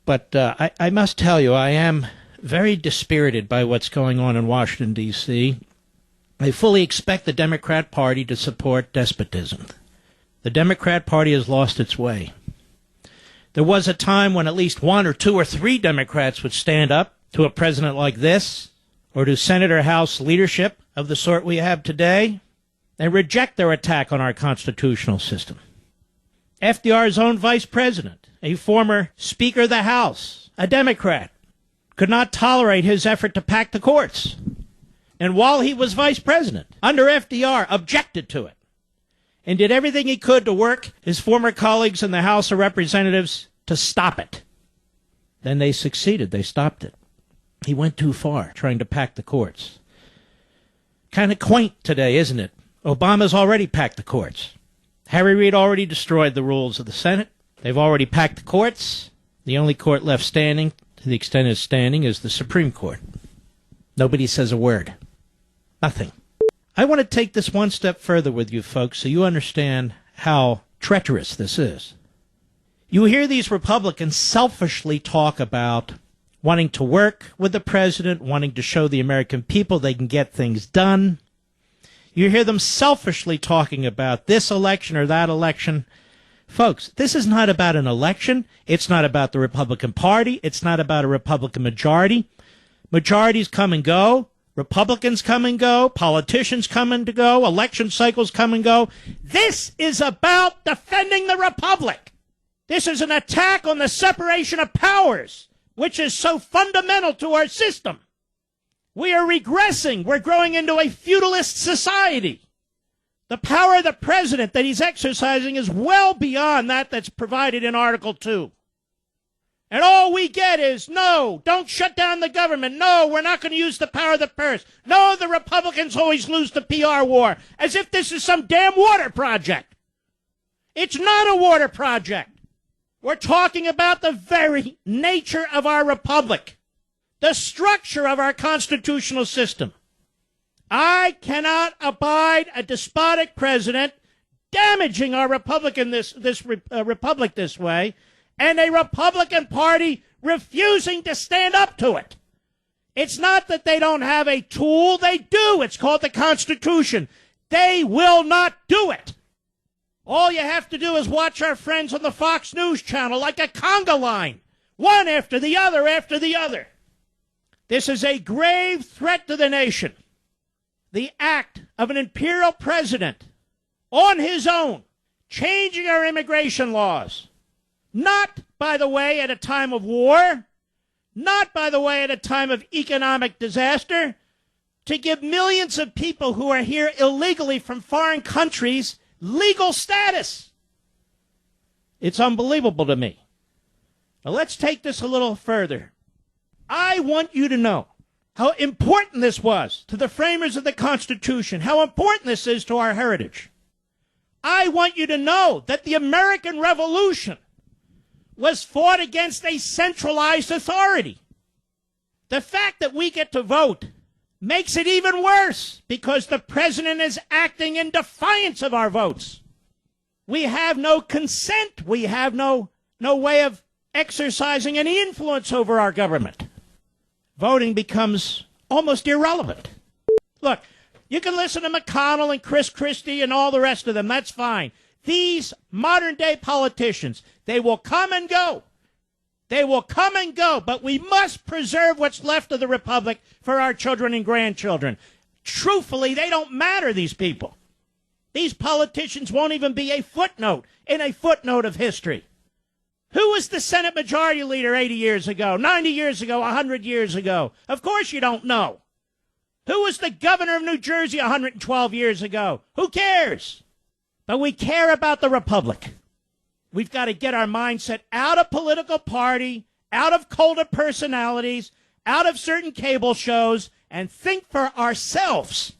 But I must tell you, I am very dispirited by what's going on in Washington, D.C. I fully expect the Democrat Party to support despotism. The Democrat Party has lost its way. There was a time when at least one or two or three Democrats would stand up to a president like this, or to Senate or House leadership of the sort we have today, and reject their attack on our constitutional system. FDR's own vice president, a former Speaker of the House, a Democrat, could not tolerate his effort to pack the courts. And while he was vice president, under FDR, objected to it, and did everything he could to work his former colleagues in the House of Representatives to stop it. Then they succeeded. They stopped it. He went too far, trying to pack the courts. Kind of quaint today, isn't it? Obama's already packed the courts. Harry Reid already destroyed the rules of the Senate. They've already packed the courts. The only court left standing, to the extent it's standing, is the Supreme Court. Nobody says a word. Nothing. I want to take this one step further with you folks so you understand how treacherous this is. You hear these Republicans selfishly talk about wanting to work with the president, wanting to show the American people they can get things done. You hear them selfishly talking about this election or that election. Folks, this is not about an election. It's not about the Republican Party. It's not about a Republican majority. Majorities come and go. Republicans come and go. Politicians come and go. Election cycles come and go. This is about defending the Republic. This is an attack on the separation of powers, which is so fundamental to our system. We are regressing. We're growing into a feudalist society. The power of the president that he's exercising is well beyond that that's provided in Article 2. And all we get is, no, don't shut down the government. No, we're not going to use the power of the purse. No, the Republicans always lose the PR war, as if this is some damn water project. It's not a water project. We're talking about the very nature of our republic, the structure of our constitutional system. I cannot abide a despotic president damaging our republic in this republic this way, and a Republican Party refusing to stand up to it. It's not that they don't have a tool. They do. It's called the Constitution. They will not do it. All you have to do is watch our friends on the Fox News channel like a conga line, one after the other after the other. This is a grave threat to the nation. The act of an imperial president on his own, changing our immigration laws, not, by the way, at a time of war, not, by the way, at a time of economic disaster, to give millions of people who are here illegally from foreign countries legal status. It's unbelievable to me. Now let's take this a little further. I want you to know how important this was to the framers of the Constitution, how important this is to our heritage. I want you to know that the American Revolution was fought against a centralized authority. The fact that we get to vote makes it even worse because the president is acting in defiance of our votes. We have no consent. We have no way of exercising any influence over our government. Voting becomes almost irrelevant. Look, you can listen to McConnell and Chris Christie and all the rest of them. That's fine. These modern-day politicians, they will come and go. They will come and go, but we must preserve what's left of the republic for our children and grandchildren. Truthfully, they don't matter, these people. These politicians won't even be a footnote in a footnote of history. Who was the Senate Majority Leader 80 years ago, 90 years ago, 100 years ago? Of course you don't know. Who was the governor of New Jersey 112 years ago? Who cares? But we care about the republic. We've got to get our mindset out of political party, out of cult of personalities, out of certain cable shows, and think for ourselves.